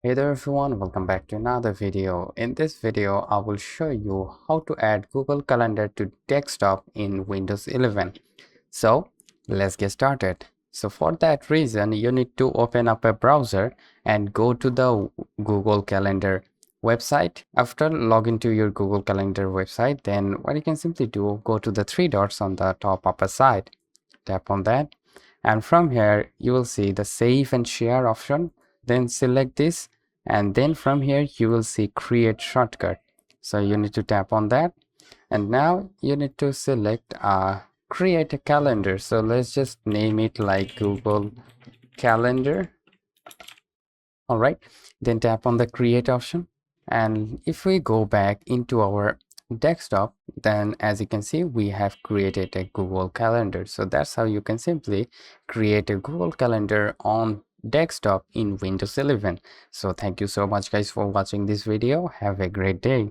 Hey there everyone, welcome back to another video. In this video, I will show you how to add Google Calendar to desktop in Windows 11. So let's get started. So for that reason, you need to open up a browser and go to the Google Calendar website. After login to your Google Calendar website, then what you can simply do, go to the three dots on the top upper side, tap on that, and from here you will see the save and share option. Then select this, and then from here you will see create shortcut. So you need to tap on that, and now you need to select create a calendar. So let's just name it like Google Calendar. All right, then tap on the create option, and if we go back into our desktop, then as you can see we have created a Google Calendar. So that's how you can simply create a Google Calendar on desktop in Windows 11. So thank you so much guys for watching this video. Have a great day.